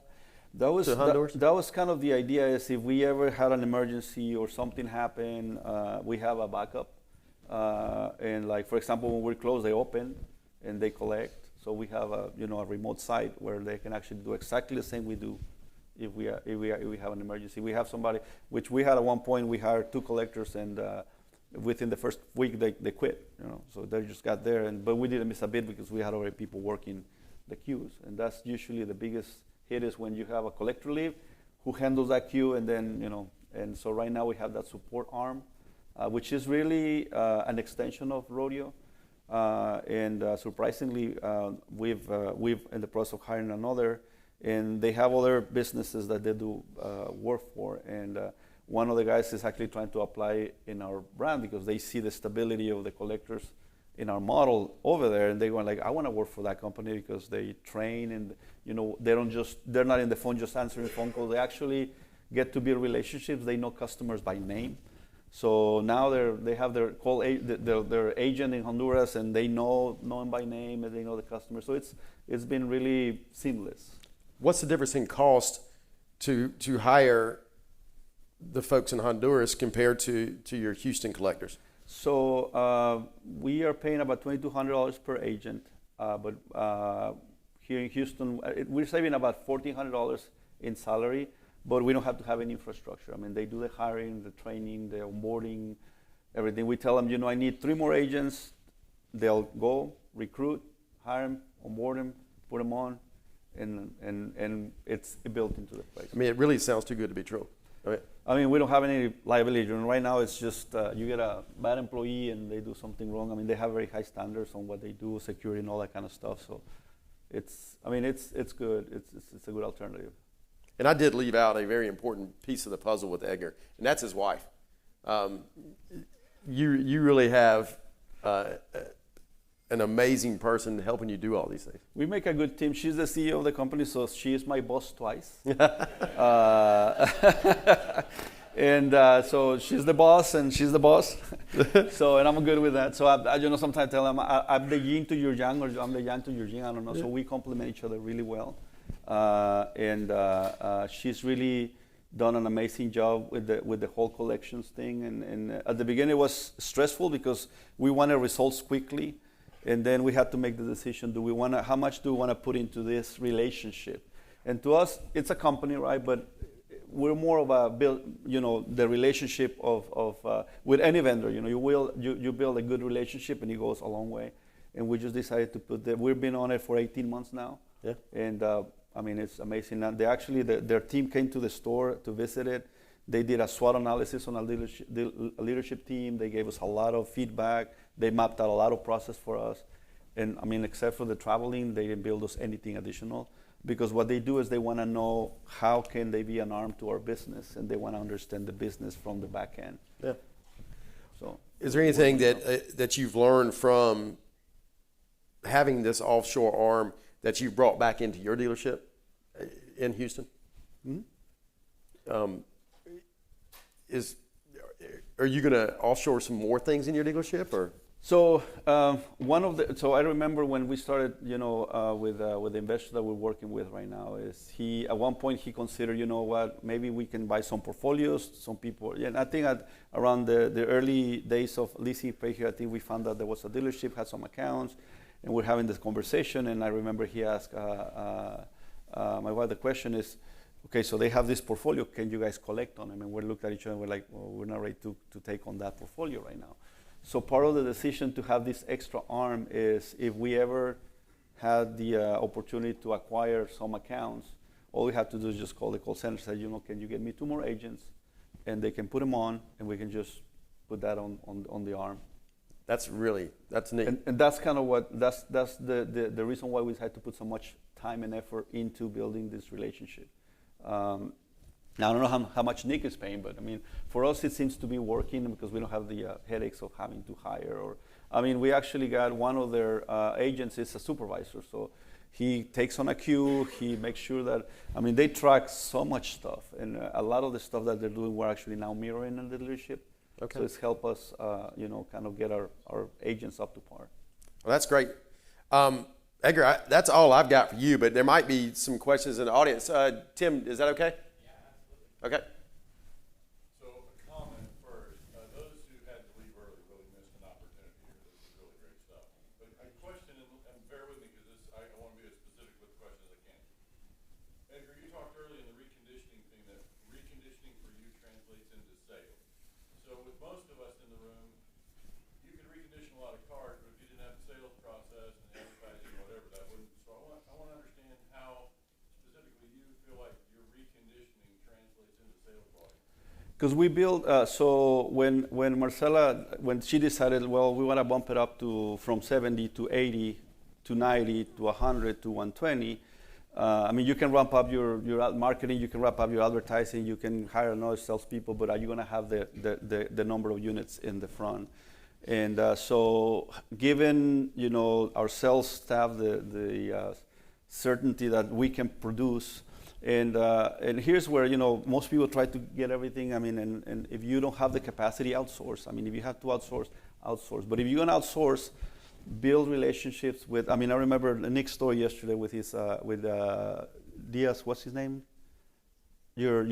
to Honduras? That was kind of the idea, is if we ever had an emergency or something happened, we have a backup. And like, for example, when we're closed, they open and they collect. So we have a remote site where they can actually do exactly the same we do if we have an emergency. We have somebody, which we had at one point, we hired 2 collectors, and within the first week they quit. So they just got there, but we didn't miss a bit because we had already people working the queues, and that's usually the biggest hit, is when you have a collector leave who handles that queue, and then and so right now we have that support arm, which is really an extension of Rodeo. And surprisingly, we've in the process of hiring another, and they have other businesses that they do work for. And one of the guys is actually trying to apply in our brand because they see the stability of the collectors in our model over there, and they go like, I want to work for that company because they train, and they're not in the phone just answering phone calls. They actually get to build relationships. They know customers by name. So now they have their their agent in Honduras, and they know him by name, and they know the customer. So it's been really seamless. What's the difference in cost to hire the folks in Honduras compared to your Houston collectors? So we are paying about $2,200 per agent, but here in Houston, we're saving about $1,400 in salary. But we don't have to have any infrastructure. I mean, they do the hiring, the training, the onboarding, everything. We tell them, I need 3 more agents. They'll go, recruit, hire them, onboard them, put them on, and it's built into the place. I mean, it really sounds too good to be true. I mean, we don't have any liability. Right now, it's just you get a bad employee and they do something wrong. I mean, they have very high standards on what they do, security and all that kind of stuff. So it's good. It's a good alternative. And I did leave out a very important piece of the puzzle with Edgar, and that's his wife. You really have an amazing person helping you do all these things. We make a good team. She's the CEO of the company, so she is my boss twice. And so she's the boss, and she's the boss. And I'm good with that. So I sometimes tell them I'm the yin to your yang, or I'm the yang to your yin. I don't know. Yeah. So we complement each other really well. She's really done an amazing job with the whole collections thing. And at the beginning, it was stressful because we wanted results quickly, and then we had to make the decision: how much do we want to put into this relationship? And to us, it's a company, right? But we're more of a the relationship of with any vendor. You build a good relationship, and it goes a long way. And we just decided to put that. We've been on it for 18 months now. Yeah. And I mean, it's amazing. Now, their team came to the store to visit it. They did a SWOT analysis on a leadership team. They gave us a lot of feedback. They mapped out a lot of process for us. And I mean, except for the traveling, they didn't build us anything additional. Because what they do is they want to know how can they be an arm to our business, and they want to understand the business from the back end. Yeah. So, is there anything that you've learned from having this offshore arm that you brought back into your dealership in Houston? Mm-hmm. Are you going to offshore some more things in your dealership, or? So so I remember when we started, with the investor that we're working with right now, is he at one point he considered, what, maybe we can buy some portfolios. Some people, yeah, and I think around the early days of leasing pay here, I think we found that there was a dealership had some accounts, and we're having this conversation. And I remember he asked my wife, the question is, okay, so they have this portfolio, can you guys collect on them? And we looked at each other and we're like, well, we're not ready to take on that portfolio right now. So part of the decision to have this extra arm is if we ever had the opportunity to acquire some accounts, all we have to do is just call the call center and say, can you get me 2 more agents? And they can put them on, and we can just put that on the arm. That's neat. And that's kind of that's the reason why we had to put so much time and effort into building this relationship. Now, I don't know how much Nick is paying, but I mean, for us, it seems to be working because we don't have the headaches of having to hire. We actually got one of their agents is a supervisor, so he takes on a queue. He makes sure that, they track so much stuff, and a lot of the stuff that they're doing, we're actually now mirroring in the leadership. Okay. So it's helped us, kind of get our agents up to par. Well, that's great. Edgar, that's all I've got for you, but there might be some questions in the audience. Tim, is that okay? Okay. So a comment first. Those who had to leave early really missed an opportunity here. This is really great stuff. But a question, and bear with me because I want to be as specific with the question as I can. Edgar, you talked earlier in the reconditioning thing that reconditioning for you translates into sales. So with most of us in the room, you could recondition a lot of cars, but if you didn't have the sales process and the advertising, whatever, that wouldn't. So I want to understand how specifically you feel like your reconditioning translates into sales volume. Because we built, so when Marcela, when she decided, well, we want to bump it up from 70 to 80 to 90 to 100 to 120, you can ramp up your marketing, you can ramp up your advertising, you can hire another salespeople, but are you going to have the number of units in the front? And so given, our sales staff, the certainty that we can produce, and here's where, most people try to get everything. And if you don't have the capacity, outsource. If you have to outsource. But if you're going to outsource, build relationships with. I remember Nick's story yesterday with his with Diaz. What's his name? Your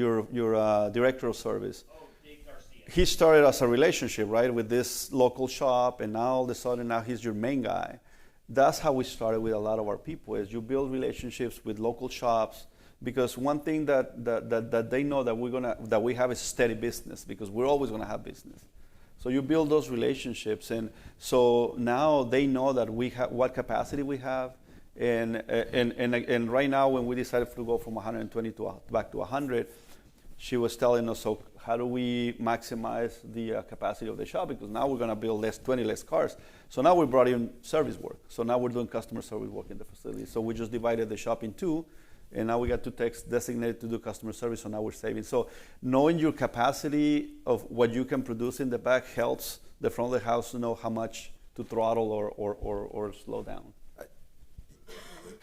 director of service. Oh, Dave Garcia. He started as a relationship, right, with this local shop, and now all of a sudden now he's your main guy. That's how we started with a lot of our people. Is you build relationships with local shops. Because one thing that they know that we have is steady business, because we're always gonna have business. So you build those relationships, and so now they know that we have what capacity we have, and right now when we decided to go from 120 back to 100, she was telling us, so how do we maximize the capacity of the shop? Because now we're gonna build 20 less cars. So now we brought in service work. So now we're doing customer service work in the facility. So we just divided the shop in 2. And now we got 2 techs designated to do customer service, so now we're saving. So knowing your capacity of what you can produce in the back helps the front of the house to know how much to throttle or slow down.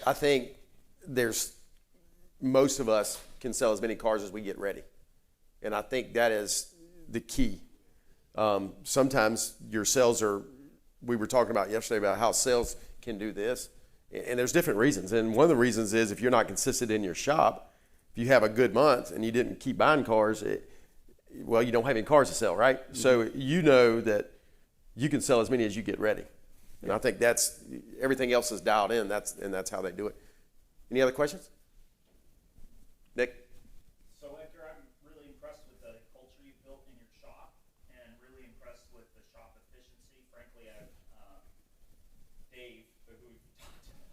I think most of us can sell as many cars as we get ready. And I think that is the key. Sometimes your sales we were talking about yesterday about how sales can do this. And there's different reasons. And one of the reasons is if you're not consistent in your shop, if you have a good month and you didn't keep buying cars, you don't have any cars to sell, right? Mm-hmm. So you know that you can sell as many as you get ready. And I think everything else is dialed in. That's how they do it. Any other questions? Nick? So Edgar, I'm really impressed with the culture you've built in your shop, and really impressed with the shop efficiency. Frankly, Dave, who we've talked about,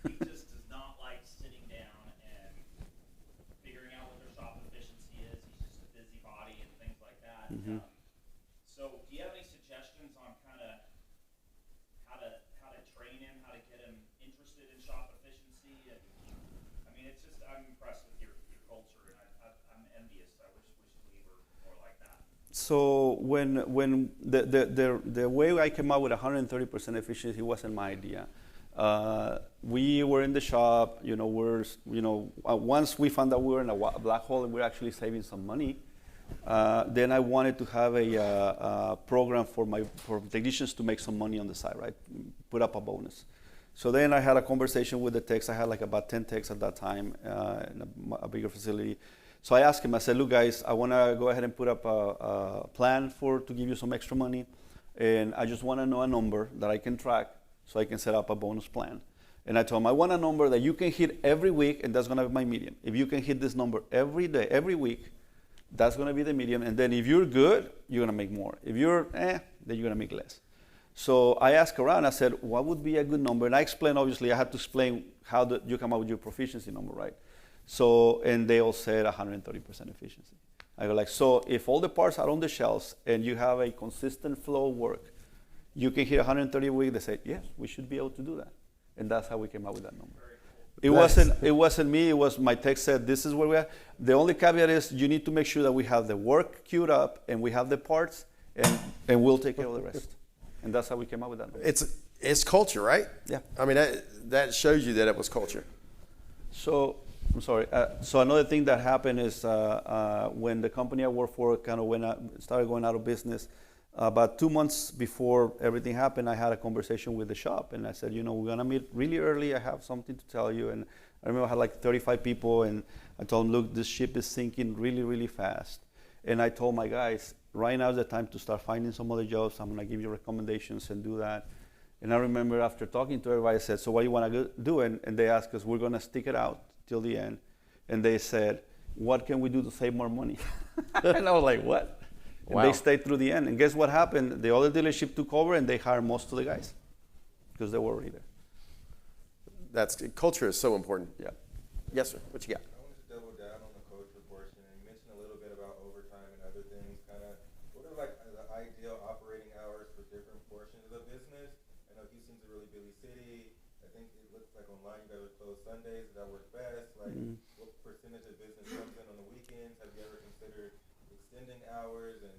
he just does not like sitting down and figuring out what their shop efficiency is. He's just a busybody and things like that. Mm-hmm. So do you have any suggestions on kind of how to train him, how to get him interested in shop efficiency? And it's just, I'm impressed with your culture, and I'm envious. I wish we were more like that. So when the way I came up with 130% efficiency wasn't my idea. We were in the shop, once we found that we were in a black hole and we we're actually saving some money, Then I wanted to have a program for technicians to make some money on the side, right? Put up a bonus. So then I had a conversation with the techs. I had like about 10 techs at that time in a bigger facility. So I asked him, I said, look guys, I want to go ahead and put up a plan to give you some extra money. And I just want to know a number that I can track so I can set up a bonus plan. And I told him, I want a number that you can hit every week, and that's going to be my median. If you can hit this number every day, every week, that's going to be the median. And then if you're good, you're going to make more. If you're then you're going to make less. So I asked around, I said, what would be a good number? And I explained, obviously, I had to explain how you come up with your proficiency number, right? So, and they all said 130% efficiency. I go like, so if all the parts are on the shelves and you have a consistent flow of work, you can hit 130 a week. They said, yes, we should be able to do that. And that's how we came up with that number. It wasn't me, it was my tech said, this is where we are. The only caveat is you need to make sure that we have the work queued up and we have the parts and we'll take care of the rest. And that's how we came up with that number. It's culture, right? Yeah. I mean, that shows you that it was culture. So, I'm sorry. So another thing that happened is when the company I worked for kind of started going out of business, about 2 months before everything happened, I had a conversation with the shop, and I said, we're going to meet really early. I have something to tell you. And I remember I had like 35 people, and I told them, look, this ship is sinking really, really fast. And I told my guys, right now is the time to start finding some other jobs. I'm going to give you recommendations and do that. And I remember after talking to everybody, I said, so what do you want to do? And they asked us, we're going to stick it out till the end. And they said, what can we do to save more money? And I was like, what? And they stayed through the end. And guess what happened? The other dealership took over and they hired most of the guys because they were already there. Culture is so important. Yeah. Yes, sir. What you got? I wanted to double down on the culture portion. And you mentioned a little bit about overtime and other things. Kind of, what are like the ideal operating hours for different portions of the business? I know Houston's a really busy city. I think it looks like online you guys are closed Sundays. Does that work best? Like, what percentage of business comes in on the weekends? Have you ever considered extending hours? And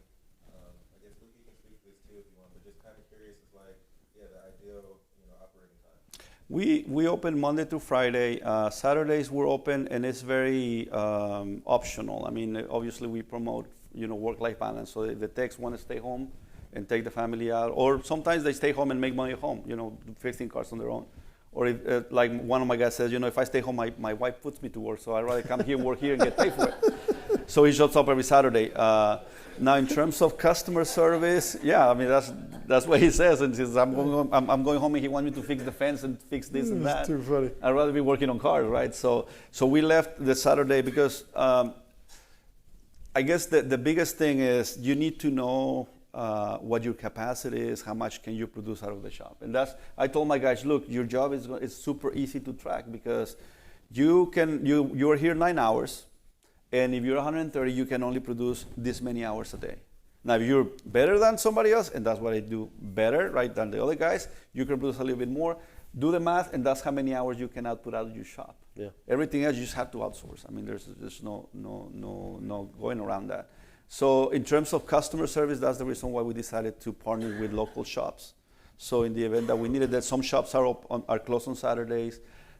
I guess Luke, you can speak to this too if you want. But just kind of curious, is like, the ideal operating time. We open Monday through Friday. Saturdays we're open, and it's very optional. I mean, obviously we promote work-life balance. So if the techs want to stay home and take the family out, or sometimes they stay home and make money at home. Fixing cars on their own. Or if, like one of my guys says, if I stay home, my wife puts me to work, so I'd rather come here and work here and get paid for it. So he shows up every Saturday. Now, in terms of customer service, yeah, I mean that's what he says, and he says I'm going home, and he wants me to fix the fence and fix this and that. That's too funny. I'd rather be working on cars, right? So we left the Saturday because I guess the biggest thing is you need to know what your capacity is, how much can you produce out of the shop. And I told my guys, look, your job is super easy to track because you're here 9 hours, and if you're 130, you can only produce this many hours a day. Now, if you're better than somebody else, and that's what I do better, right, than the other guys, you can produce a little bit more. Do the math, and that's how many hours you can output out of your shop. Yeah. Everything else you just have to outsource. I mean, there's no going around that. So in terms of customer service, that's the reason why we decided to partner with local shops. So in the event that we needed that, some shops are closed on Saturdays,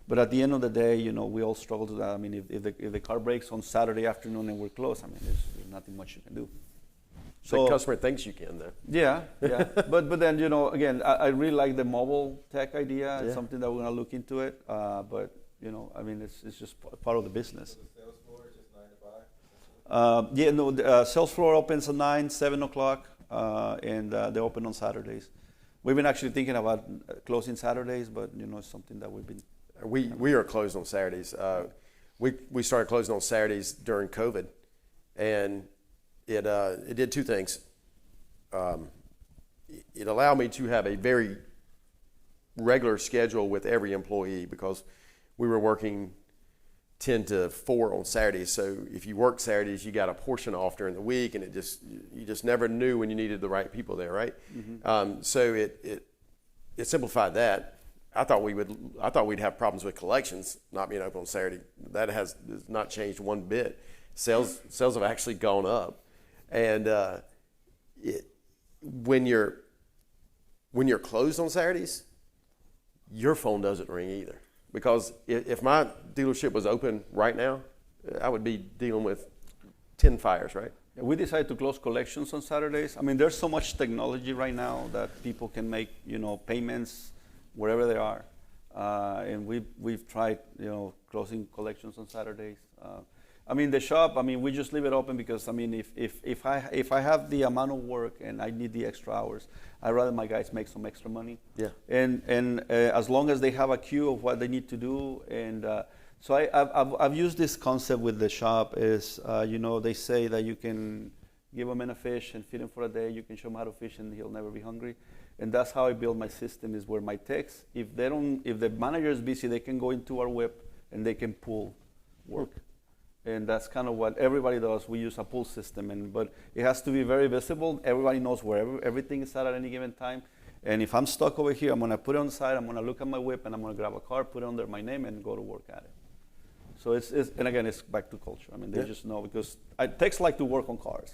but at the end of the day, we all struggle to that. I mean, if the car breaks on Saturday afternoon and we're closed, I mean, there's nothing much you can do. So the customer thinks you can, though. Yeah. but then, again, I really like the mobile tech idea. Yeah. It's something that we're going to look into it. But, I mean, it's just part of the business. So the sales floor is just 9 to 5? The sales floor opens at 9, 7 o'clock, and they open on Saturdays. We've been actually thinking about closing Saturdays, but, it's something that we've been... We are closed on Saturdays. We started closing on Saturdays during COVID, and it did two things. It allowed me to have a very regular schedule with every employee because we were working 10 to 4 on Saturdays. So if you work Saturdays, you got a portion off during the week, and you just never knew when you needed the right people there, right? Mm-hmm. So it simplified that. I thought we'd have problems with collections not being open on Saturday. That has not changed one bit. Sales have actually gone up, and when you're closed on Saturdays, your phone doesn't ring either. Because if my dealership was open right now, I would be dealing with 10 fires, right? We decided to close collections on Saturdays. I mean, there's so much technology right now that people can make, payments wherever they are. And we've tried, closing collections on Saturdays. I mean, the shop, we just leave it open because, if I have the amount of work and I need the extra hours, I'd rather my guys make some extra money. Yeah. And as long as they have a queue of what they need to do, and so I've used this concept with the shop is, they say that you can give a man a fish and feed him for a day. You can show him how to fish and he'll never be hungry. And that's how I build my system, is where my techs, if the manager is busy, they can go into our whip and they can pull work. And that's kind of what everybody does. We use a pull system, but it has to be very visible. Everybody knows where everything is at any given time. And if I'm stuck over here, I'm going to put it on the side, I'm going to look at my whip, and I'm going to grab a card, put it under my name, and go to work at it. So and again, it's back to culture. They just know, because techs like to work on cars.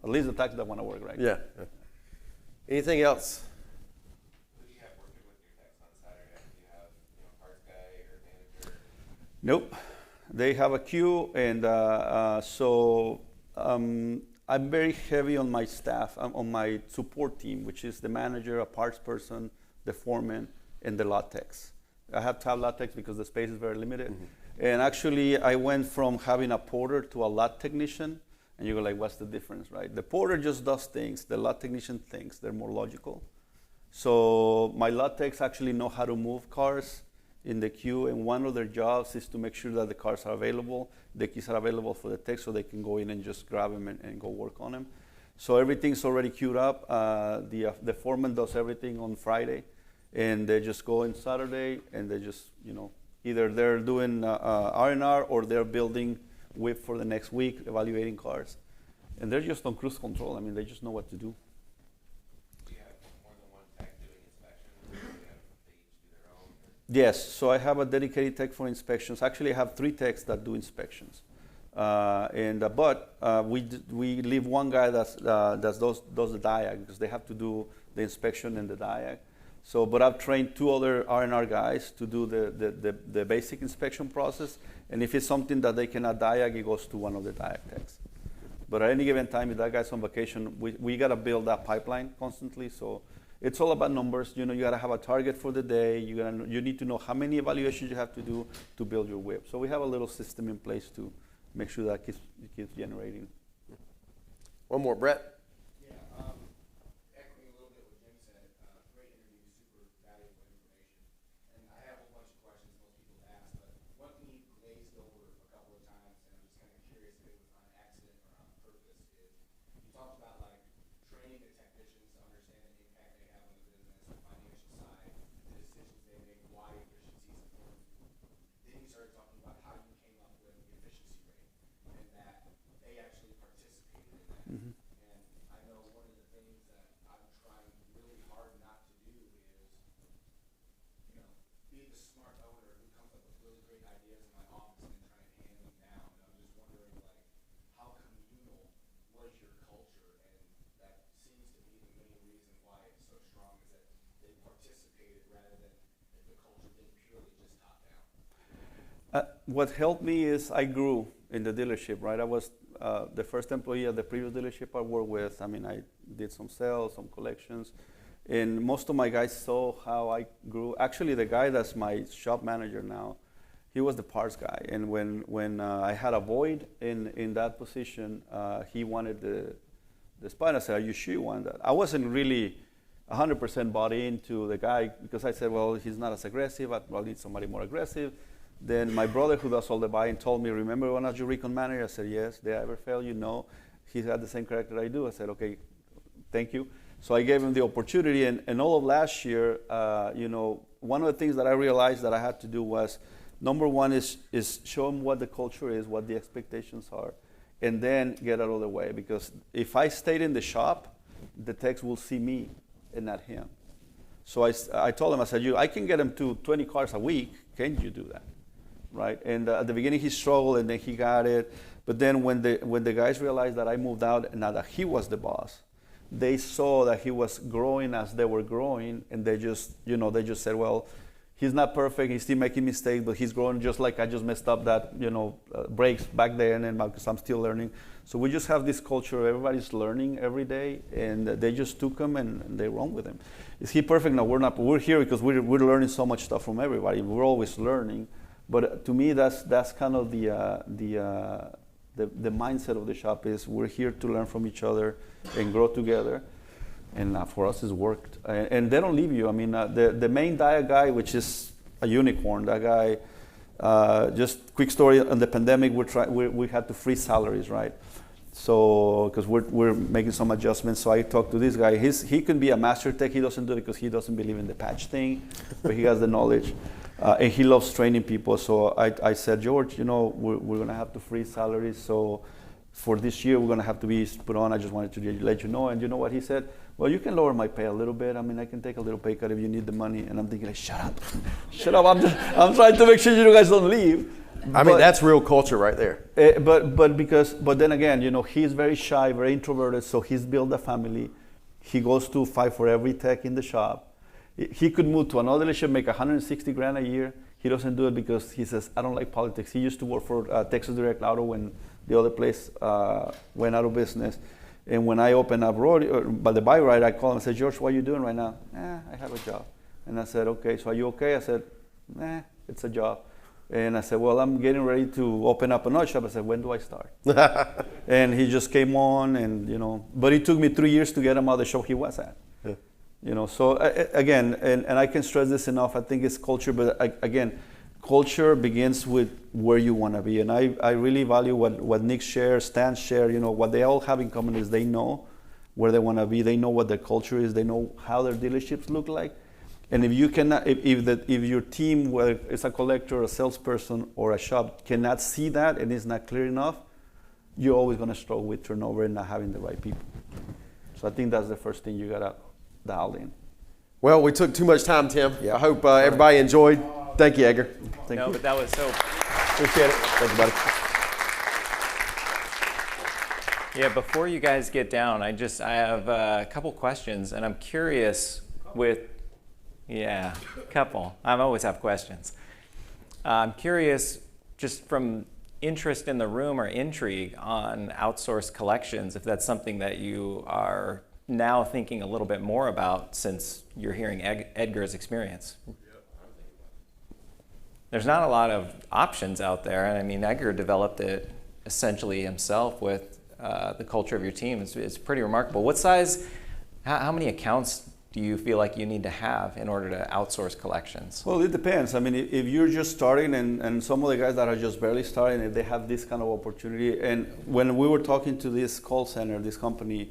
At least the techs that want to work, right? Yeah. Anything else? Who do you have working with your techs on Saturday? Do you have, parts guy or manager? Nope. They have a queue, and so I'm very heavy on my staff, on my support team, which is the manager, a parts person, the foreman, and the lot techs. I have to have lot techs because the space is very limited. Mm-hmm. And actually, I went from having a porter to a lot technician, and you go like, what's the difference, right? The porter just does things. The lot technician thinks. They're more logical. So my lot techs actually know how to move cars in the queue, and one of their jobs is to make sure that the cars are available, the keys are available for the tech, so they can go in and just grab them and go work on them. So everything's already queued up. The foreman does everything on Friday, and they just go in Saturday, and they just, either they're doing R&R or they're building whip for the next week, evaluating cars. And they're just on cruise control. They just know what to do. Yes, so I have a dedicated tech for inspections. Actually, I have 3 techs that do inspections, but we leave one guy that does the diag, because they have to do the inspection and the diag. So, but I've trained 2 other R&R guys to do the basic inspection process, and if it's something that they cannot diag, it goes to one of the diag techs. But at any given time, if that guy's on vacation, we got to build that pipeline constantly. So it's all about numbers. You got to have a target for the day. You need to know how many evaluations you have to do to build your whip. So we have a little system in place to make sure that it keeps generating. One more, Brett. Yeah, echoing a little bit what Jim said, great interview, super valuable information. And I have a bunch of questions most people ask, but one thing you glazed over a couple of times, and I'm just kind of curious if it was on accident or on purpose, is you talked about training the technicians to understand the impact they have on the business, the financial side, the decisions they make, why efficiency is important. Then you started talking about how you came up with the efficiency rate, and that they actually participated in that. Mm-hmm. And I know one of the things that I'm trying really hard not to do is, be the smart owner who comes up with really great ideas in my office and then try and hand them down. And I'm just wondering, how communal was your culture? And that seems to be the main reason why it's so strong, is that they participated rather than the culture being purely just top down. What helped me is I grew in the dealership, right? I was the first employee at the previous dealership I worked with. I did some sales, some collections, and most of my guys saw how I grew. Actually, the guy that's my shop manager now, he was the parts guy. And when I had a void in that position, he wanted the spot. I said, "Are you sure you want that?" I wasn't really 100% bought into the guy, because I said, well, he's not as aggressive. I'll need somebody more aggressive. Then my brother, who does all the buying, told me, "Remember when I was your recon manager?" I said, "Yes." "Did I ever fail you?" "No." He had the same character I do. I said, "Okay, thank you." So I gave him the opportunity, and all of last year, one of the things that I realized that I had to do was, number one is show him what the culture is, what the expectations are, and then get out of the way. Because if I stayed in the shop, the techs will see me and not him. So I told him, I said, I can get him to 20 cars a week. Can you do that? Right? And at the beginning he struggled, and then he got it. But then when the guys realized that I moved out and now that he was the boss, they saw that he was growing as they were growing, and they just said, well, He's not perfect. He's still making mistakes, but he's growing just like I just messed up that, breaks back then, and because I'm still learning. So we just have this culture. Everybody's learning every day, and they just took him and they run with him. Is he perfect? No, we're not. We're here because we're learning so much stuff from everybody. We're always learning. But to me, that's kind of the mindset of the shop is we're here to learn from each other and grow together. And for us, it's worked. And they don't leave you. I mean, the main dia guy, which is a unicorn, that guy, just quick story, on the pandemic, we had to freeze salaries, right? So, because we're making some adjustments. So I talked to this guy. He can be a master tech. He doesn't do it because he doesn't believe in the patch thing, but he has the knowledge. And he loves training people. So I said, George, we're going to have to freeze salaries. So for this year, we're going to have to be put on. I just wanted to let you know. And you know what he said? Well, you can lower my pay a little bit. I mean, I can take a little pay cut if you need the money. And I'm thinking, like, shut up. Shut up. I'm trying to make sure you guys don't leave. I mean, that's real culture right there. But then again, he's very shy, very introverted. So he's built a family. He goes to fight for every tech in the shop. He could move to another dealership, make $160,000 a year. He doesn't do it because he says, I don't like politics. He used to work for Texas Direct Auto when the other place went out of business. And when I opened up by the bike ride, I called him and said, George, what are you doing right now? I have a job. And I said, okay, so are you okay? I said, it's a job. And I said, well, I'm getting ready to open up another shop. I said, when do I start? And he just came on, and but it took me 3 years to get him out of the shop he was at. Yeah. So again, and I can stress this enough, I think it's culture, but again, culture begins with where you want to be. And I really value what Nick shares, Stan shares, what they all have in common is they know where they want to be. They know what their culture is. They know how their dealerships look like. And if you cannot, if your team, whether it's a collector, a salesperson, or a shop, cannot see that and it's not clear enough, you're always going to struggle with turnover and not having the right people. So I think that's the first thing you got to dial in. Well, we took too much time, Tim. I hope everybody enjoyed. Thank you, Edgar. Thank you. But that was so. Appreciate it. Thank you, buddy. Yeah, before you guys get down, I have a couple questions, and I'm curious couple. I always have questions. I'm curious, just from interest in the room or intrigue on outsourced collections, if that's something that you are now thinking a little bit more about since you're hearing Edgar's experience. There's not a lot of options out there. And I mean, Edgar developed it essentially himself with the culture of your team. It's pretty remarkable. What size, how many accounts do you feel like you need to have in order to outsource collections? Well, it depends. I mean, if you're just starting and some of the guys that are just barely starting, if they have this kind of opportunity. And when we were talking to this call center, this company,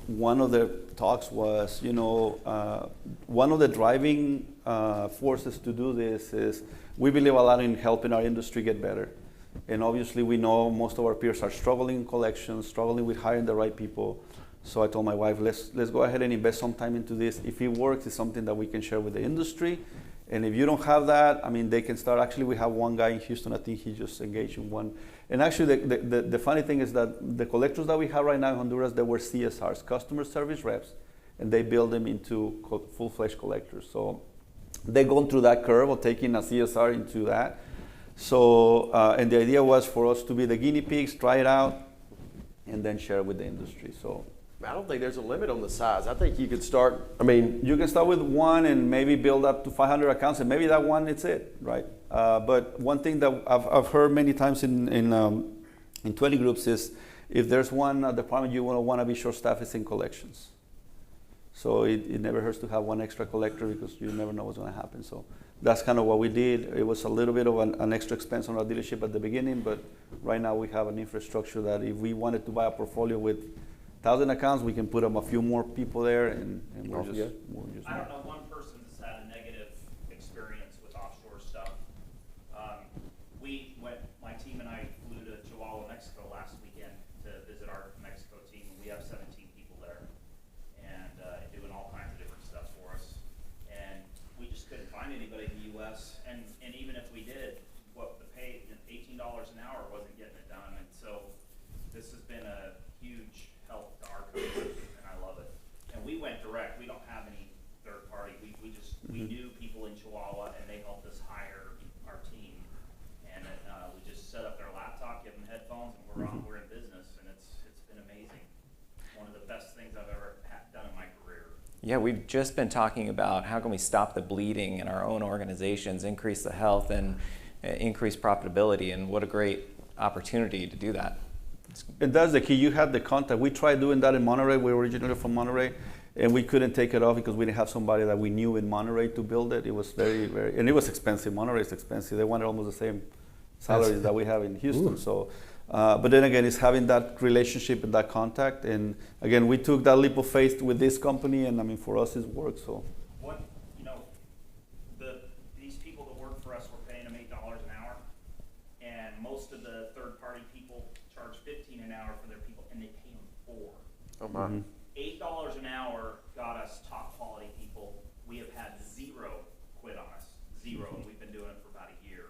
one of the talks was, one of the driving forces to do this is we believe a lot in helping our industry get better. And obviously we know most of our peers are struggling in collections, struggling with hiring the right people. So I told my wife, let's go ahead and invest some time into this. If it works, it's something that we can share with the industry. And if you don't have that, I mean, they can start. Actually, we have one guy in Houston, I think he just engaged in one. And actually, the funny thing is that the collectors that we have right now in Honduras, they were CSRs, customer service reps, and they build them into full-fledged collectors. So they've gone through that curve of taking a CSR into that. So, and the idea was for us to be the guinea pigs, try it out, and then share it with the industry. So I don't think there's a limit on the size. I think you could start, you can start with one and maybe build up to 500 accounts, and maybe that one, it's it, right? But one thing that I've heard many times in 20 groups is if there's one department you want to be short-staffed, it's in collections. So it never hurts to have one extra collector because you never know what's going to happen. So that's kind of what we did. It was a little bit of an extra expense on our dealership at the beginning, but right now we have an infrastructure that if we wanted to buy a portfolio with 1,000 accounts, we can put up a few more people there, and we're just I don't know one person that's had a negative experience with offshore stuff. My team and I flew to Chihuahua, Mexico last weekend to visit our Mexico team. We have 17 people there and doing all kinds of different stuff for us. And we just couldn't find anybody in the U.S. And even if we did, what the pay, $18 an hour wasn't getting it done. And so this has been a huge help to our community, and I love it. And we went direct. We don't have any third party. We we knew people in Chihuahua, and they helped us hire our team. And we just set up their laptop, give them headphones, and we're in business, and it's been amazing. One of the best things I've ever done in my career. Yeah, we've just been talking about how can we stop the bleeding in our own organizations, increase the health, and increase profitability, and what a great opportunity to do that. And that's the key. You have the contact. We tried doing that in Monterey. We're originally from Monterey, and we couldn't take it off because we didn't have somebody that we knew in Monterey to build it. It was and it was expensive. Monterey is expensive. They wanted almost the same salaries that we have in Houston. So, but then again, it's having that relationship and that contact. And again, we took that leap of faith with this company, and I mean, for us, it's worked. So. These people that work for us, we're paying them $8 an hour, and most of the third-party people charge $15 an hour for their people, and they pay them $4. Oh my. $8 an hour got us top quality people. We have had 0 quit on us, 0, and we've been doing it for about a year.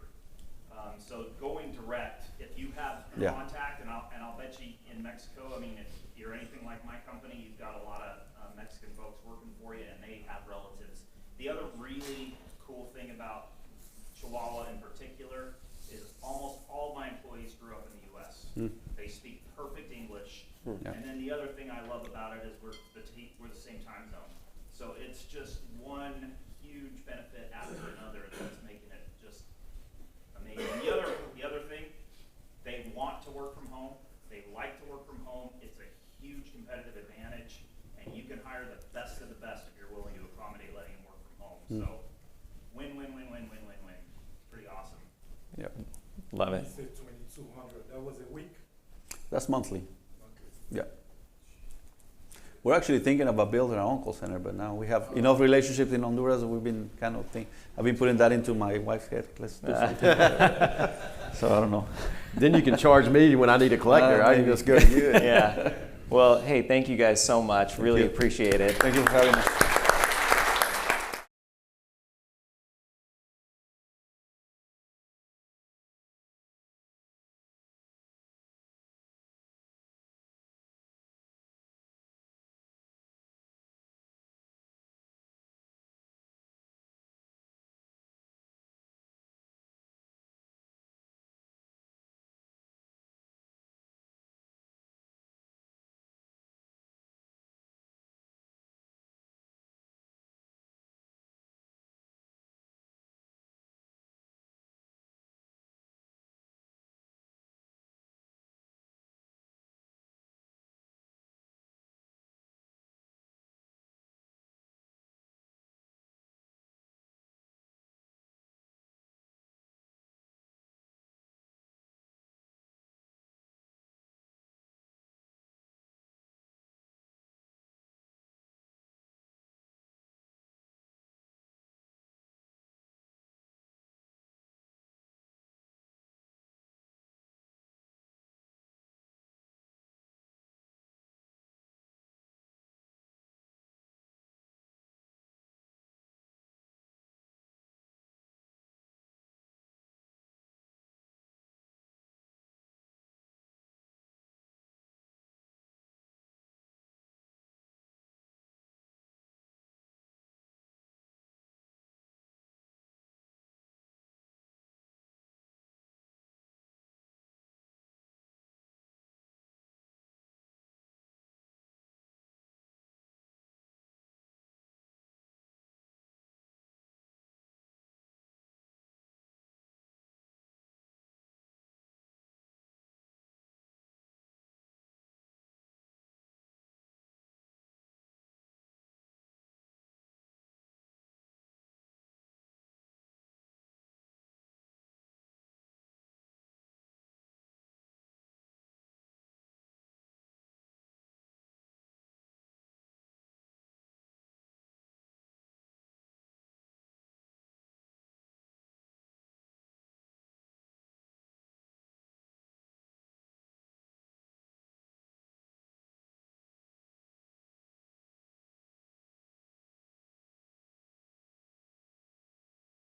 So going direct, if you have contact, and I'll bet you in Mexico, I mean, if you're anything like my company, you've got a lot of Mexican folks working for you, and they have relatives. The other really cool thing about Chihuahua in particular is almost all my employees grew up in the U.S. They speak perfect English. And then the other thing I love about it is we're the same time zone. So it's just one huge benefit after another that's making it just amazing. The other thing, they want to work from home. They like to work from home. It's a huge competitive advantage, and you can hire the best of the best if you're willing to accommodate letting them work from home. So win, win, win, win, win, win, win. Pretty awesome. Yep. Love it. You said 2,200. That was a week? That's monthly. Okay. Yeah. We're actually thinking about building our own call center, but now we have enough relationships in Honduras. We've been I've been putting that into my wife's head. Let's do something. So I don't know. Then you can charge me when I need a collector. I can maybe. just go to you. Yeah. Well, hey, thank you guys so much. Really appreciate it. Thank you for having us.